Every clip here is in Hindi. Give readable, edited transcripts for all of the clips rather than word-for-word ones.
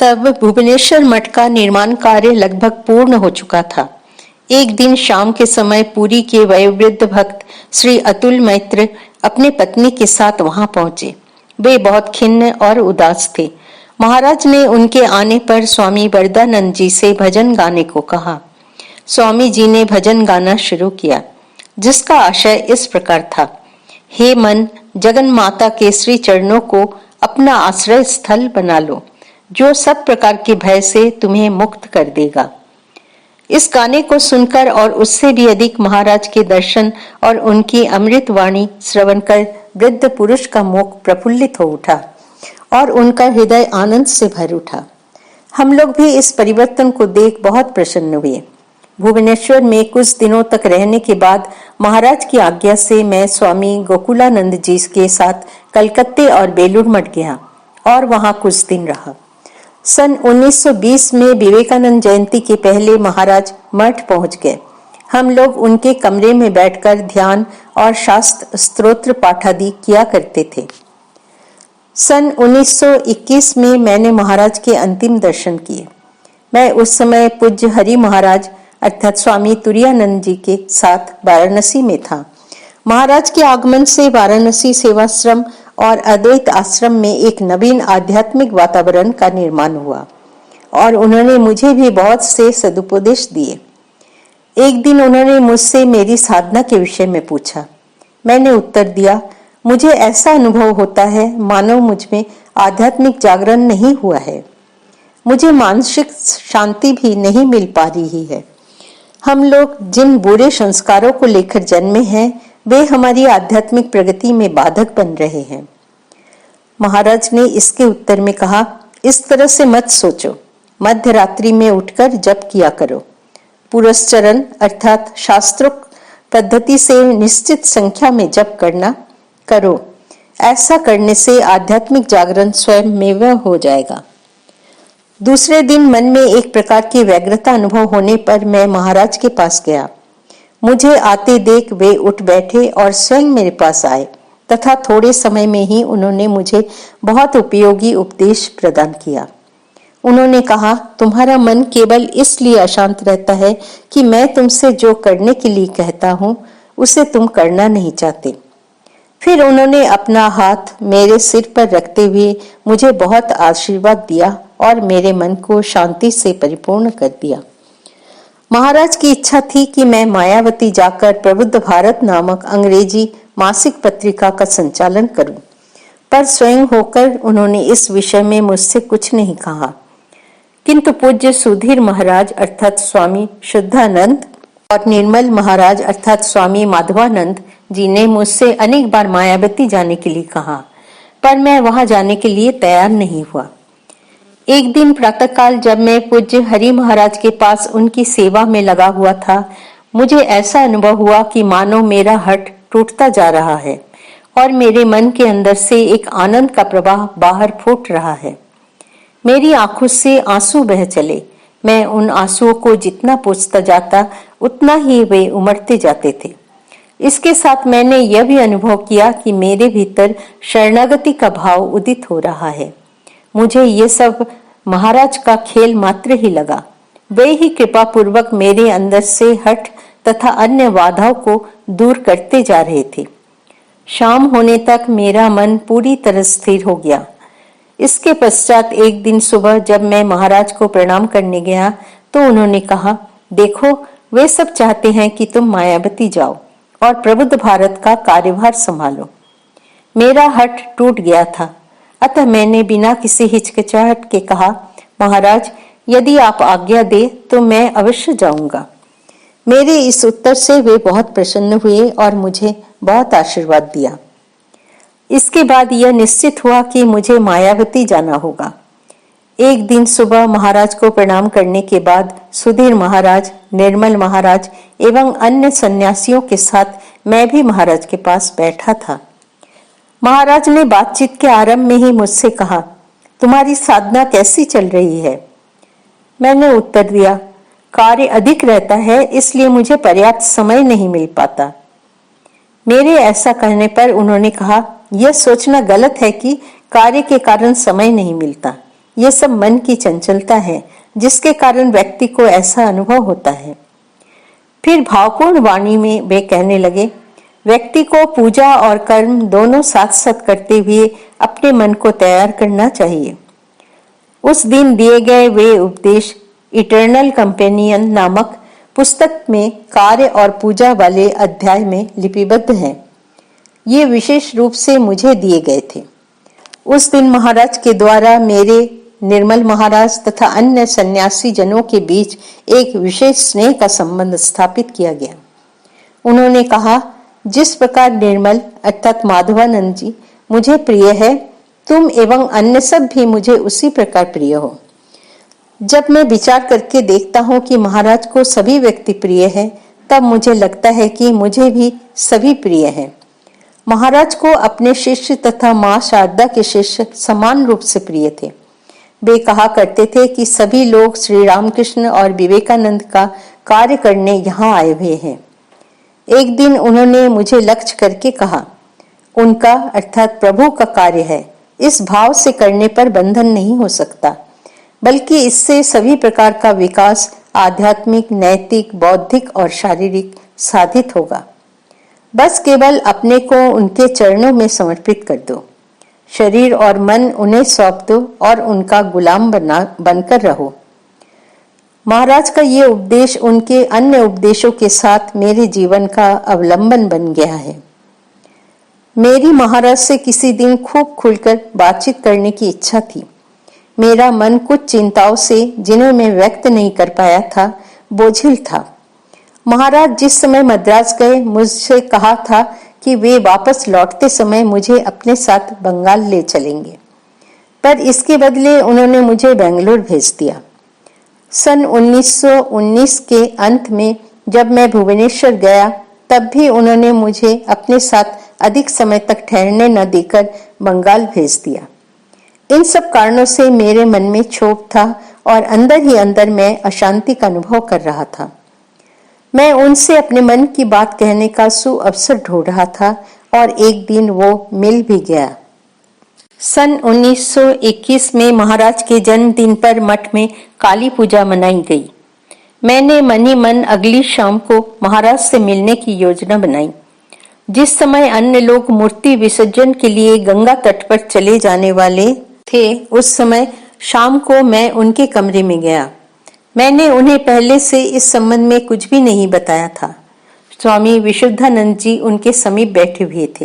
तब भुवनेश्वर मठ का निर्माण कार्य लगभग पूर्ण हो चुका था। एक दिन शाम के समय पुरी के वयोवृद्ध भक्त श्री अतुल मैत्र अपने पत्नी के साथ वहां पहुंचे। वे बहुत खिन्न और उदास थे। महाराज ने उनके आने पर स्वामी वरदानंद जी से भजन गाने को कहा। स्वामी जी ने भजन गाना शुरू किया, जिसका आशय इस प्रकार था: हे मन, जगन माता के श्री चरणों को अपना आश्रय स्थल बना लो, जो सब प्रकार के भय से तुम्हें मुक्त कर देगा। इस गाने को सुनकर और उससे भी अधिक महाराज के दर्शन और उनकी अमृत वाणी श्रवण कर वृद्ध पुरुष का मुख प्रफुल्लित हो उठा और उनका हृदय आनंद से भर उठा। हम लोग भी इस परिवर्तन को देख बहुत प्रसन्न हुए। भुवनेश्वर में कुछ दिनों तक रहने के बाद महाराज की आज्ञा से मैं स्वामी गोकुलानंद जी के साथ कलकत्ते और बेलूर मठ गया और वहां कुछ दिन रहा। सन 1920 में विवेकानंद जयंती के पहले महाराज मठ पहुंच गए। हम लोग उनके कमरे में बैठकर ध्यान और शास्त्र स्तोत्र पाठ आदि किया करते थे। सन 1921 में मैंने महाराज के अंतिम दर्शन किए। मैं उस समय पूज्य हरि महाराज अर्थात स्वामी तुरायानंद जी के साथ वाराणसी में था। महाराज के आगमन से वाराणसी सेवाश्रम और अद्वैत आश्रम में एक नवीन आध्यात्मिक वातावरण का निर्माण हुआ और उन्होंने मुझे भी बहुत से सदुपदेश दिए। एक दिन उन्होंने मुझसे मेरी साधना के विषय में पूछा। मैंने उत्तर दिया, मुझे ऐसा अनुभव होता है मानो मुझ में आध्यात्मिक जागरण नहीं हुआ है। मुझे मानसिक शांति भी नहीं मिल पा रही है। हम लोग जिन बुरे संस्कारों को लेकर जन्मे हैं, वे हमारी आध्यात्मिक प्रगति में बाधक बन रहे हैं। महाराज ने इसके उत्तर में कहा, इस तरह से मत सोचो। मध्य रात्रि में उठकर जप किया करो। पुरस्चरण अर्थात शास्त्रोक्त पद्धति से निश्चित संख्या में जप करना करो। ऐसा करने से आध्यात्मिक जागरण स्वयं में हो जाएगा। दूसरे दिन मन में एक प्रकार की व्यग्रता अनुभव होने पर मैं महाराज के पास गया। मुझे आते देख वे उठ बैठे और स्वयं मेरे पास आए तथा थोड़े समय में ही उन्होंने मुझे बहुत उपयोगी उपदेश प्रदान किया। उन्होंने कहा, तुम्हारा मन केवल इसलिए अशांत रहता है कि मैं तुमसे जो करने के लिए कहता हूँ उसे तुम करना नहीं चाहते। फिर उन्होंने अपना हाथ मेरे सिर पर रखते हुए मुझे बहुत आशीर्वाद दिया और मेरे मन को शांति से परिपूर्ण कर दिया। महाराज की इच्छा थी कि मैं मायावती जाकर प्रबुद्ध भारत नामक अंग्रेजी मासिक पत्रिका का संचालन करूं, पर स्वयं होकर उन्होंने इस विषय में मुझसे कुछ नहीं कहा। किंतु पूज्य सुधीर महाराज अर्थात स्वामी शुद्धानंद और निर्मल महाराज अर्थात स्वामी माधवानंद जी ने मुझसे अनेक बार मायावती जाने के लिए कहा, पर मैं वहां जाने के लिए तैयार नहीं हुआ। एक दिन प्रातःकाल जब मैं पूज्य हरि महाराज के पास उनकी सेवा में लगा हुआ था, मुझे ऐसा अनुभव हुआ कि मानो मेरा हठ टूटता जा रहा है और मेरे मन के अंदर से एक आनंद का प्रवाह बाहर फूट रहा है। मेरी आंखों से आंसू बह चले। मैं उन आंसुओं को जितना पोंछता जाता उतना ही वे उमड़ते जाते थे। इसके साथ मैंने यह भी अनुभव किया कि मेरे भीतर शरणागति का भाव उदित हो रहा है। मुझे ये सब महाराज का खेल मात्र ही लगा। वे ही कृपा पूर्वक मेरे अंदर से हठ तथा अन्य बाधाओं को दूर करते जा रहे थे। शाम होने तक मेरा मन पूरी तरह स्थिर हो गया। इसके पश्चात एक दिन सुबह जब मैं महाराज को प्रणाम करने गया तो उन्होंने कहा, देखो वे सब चाहते हैं कि तुम मायावती जाओ और प्रबुद्ध भारत का कार्यभार संभालो। मेरा हठ टूट गया था, अतः मैंने बिना किसी हिचकिचाहट के कहा, महाराज यदि आप आज्ञा दे तो मैं अवश्य जाऊंगा। मेरे इस उत्तर से वे बहुत प्रसन्न हुए और मुझे बहुत आशीर्वाद दिया। इसके बाद यह निश्चित हुआ कि मुझे मायावती जाना होगा। एक दिन सुबह महाराज को प्रणाम करने के बाद सुधीर महाराज, निर्मल महाराज एवं अन्य सन्यासियों के साथ मैं भी महाराज के पास बैठा था। महाराज ने बातचीत के आरंभ में ही मुझसे कहा, तुम्हारी साधना कैसी चल रही है? मैंने उत्तर दिया, कार्य अधिक रहता है इसलिए मुझे पर्याप्त समय नहीं मिल पाता। मेरे ऐसा कहने पर उन्होंने कहा, यह सोचना गलत है कि कार्य के कारण समय नहीं मिलता। ये सब मन की चंचलता है जिसके कारण व्यक्ति को ऐसा अनुभव होता है। फिर भावपूर्ण वाणी में वे कहने लगे, व्यक्ति को पूजा और कर्म दोनों साथ साथ करते हुए अपने मन को तैयार करना चाहिए। उस दिन दिए गए वे उपदेश इटर्नल कंपेनियन नामक पुस्तक में कार्य और पूजा वाले अध्याय में लिपिबद्ध हैं। ये विशेष रूप से मुझे दिए गए थे। उस दिन महाराज के द्वारा मेरे, निर्मल महाराज तथा अन्य सन्यासी जनों के बीच एक विशेष स्नेह का संबंध स्थापित किया गया। उन्होंने कहा, जिस प्रकार निर्मल अर्थात माधवानंद जी मुझे प्रिय है, तुम एवं अन्य सब भी मुझे उसी प्रकार प्रिय हो। जब मैं विचार करके देखता हूँ कि महाराज को सभी व्यक्ति प्रिय हैं, तब मुझे लगता है कि मुझे भी सभी प्रिय हैं। महाराज को अपने शिष्य तथा माँ शारदा के शिष्य समान रूप से प्रिय थे। वे कहा करते थे कि सभी लोग श्री रामकृष्ण और विवेकानंद का कार्य करने यहाँ आए हुए हैं। एक दिन उन्होंने मुझे लक्ष्य करके कहा, उनका अर्थात प्रभु का कार्य है, इस भाव से करने पर बंधन नहीं हो सकता, बल्कि इससे सभी प्रकार का विकास आध्यात्मिक, नैतिक, बौद्धिक और शारीरिक साधित होगा। बस केवल अपने को उनके चरणों में समर्पित कर दो, शरीर और मन उन्हें सौंप दो और उनका गुलाम बनकर रहो। महाराज का ये उपदेश उनके अन्य उपदेशों के साथ मेरे जीवन का अवलंबन बन गया है। मेरी महाराज से किसी दिन खूब खुलकर बातचीत करने की इच्छा थी। मेरा मन कुछ चिंताओं से, जिन्हें मैं व्यक्त नहीं कर पाया था, बोझिल था। महाराज जिस समय मद्रास गए, मुझसे कहा था कि वे वापस लौटते समय मुझे अपने साथ बंगाल ले चलेंगे, पर इसके बदले उन्होंने मुझे बेंगलुरु भेज दिया। सन 1919 के अंत में जब मैं भुवनेश्वर गया, तब भी उन्होंने मुझे अपने साथ अधिक समय तक ठहरने न देकर बंगाल भेज दिया। इन सब कारणों से मेरे मन में क्षोभ था और अंदर ही अंदर मैं अशांति का अनुभव कर रहा था। मैं उनसे अपने मन की बात कहने का सुअवसर ढूंढ रहा था और एक दिन वो मिल भी गया। सन 1921 में महाराज के जन्मदिन पर मठ में काली पूजा मनाई गई। मैंने मन ही मन अगली शाम को महाराज से मिलने की योजना बनाई। जिस समय अन्य लोग मूर्ति विसर्जन के लिए गंगा तट पर चले जाने वाले थे, उस समय शाम को मैं उनके कमरे में गया। मैंने उन्हें पहले से इस संबंध में कुछ भी नहीं बताया था। स्वामी विशुद्धानंद जी उनके समीप बैठे हुए थे।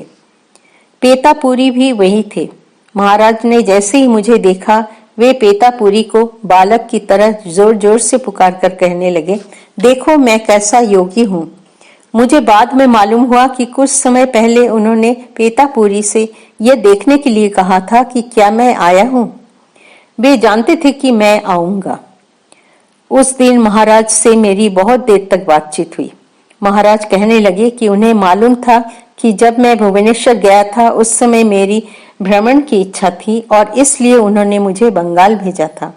पेतापुरी भी वही थे। महाराज ने जैसे ही मुझे देखा, वे पेतापुरी को बालक की तरह जोर जोर से पुकार कर कहने लगे, देखो मैं कैसा योगी हूँ। मुझे बाद में मालूम हुआ कि कुछ समय पहले उन्होंने पेतापुरी से यह देखने के लिए कहा था कि क्या मैं आया हूँ। वे जानते थे कि मैं आऊंगा। उस दिन महाराज से मेरी बहुत देर तक बातचीत हुई। महाराज कहने लगे कि उन्हें मालूम था कि जब मैं भुवनेश्वर गया था, उस समय मेरी भ्रमण की इच्छा थी और इसलिए उन्होंने मुझे बंगाल भेजा था।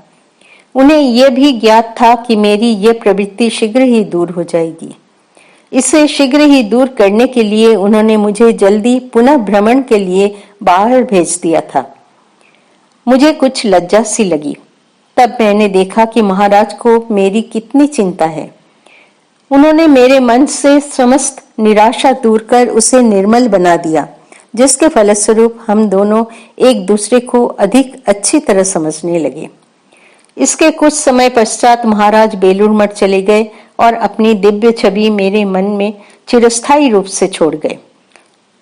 उन्हें यह भी ज्ञात था कि मेरी ये प्रवृत्ति शीघ्र ही दूर हो जाएगी। इसे शीघ्र ही दूर करने के लिए उन्होंने मुझे जल्दी पुनः भ्रमण के लिए बाहर भेज दिया था। मुझे कुछ लज्जा सी लगी। तब मैंने देखा कि महाराज को मेरी कितनी चिंता है। उन्होंने मेरे मन से समस्त निराशा दूर कर उसे निर्मल बना दिया, जिसके फलस्वरूप हम दोनों एक दूसरे को अधिक अच्छी तरह समझने लगे। इसके कुछ समय पश्चात महाराज बेलूर मठ चले गए और अपनी दिव्य छवि मेरे मन में चिरस्थायी रूप से छोड़ गए।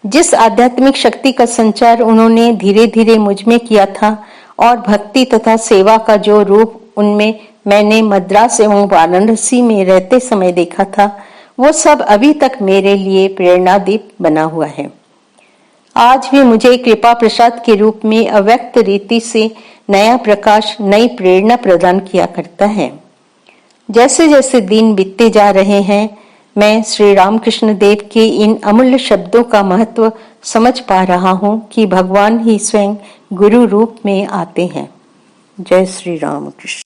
जिस आध्यात्मिक शक्ति का संचार उन्होंने धीरे धीरे मुझ में किया था और भक्ति तथा सेवा का जो रूप उनमें मैंने मद्रास एवं वाराणसी में रहते समय देखा था, वो सब अभी तक मेरे लिए प्रेरणादीप बना हुआ है। आज भी मुझे कृपा प्रसाद के रूप में अव्यक्त रीति से नया प्रकाश, नई प्रेरणा प्रदान किया करता है। जैसे जैसे दिन बीतते जा रहे हैं, मैं श्री रामकृष्ण देव के इन अमूल्य शब्दों का महत्व समझ पा रहा हूँ कि भगवान ही स्वयं गुरु रूप में आते हैं। जय श्री राम कृष्ण।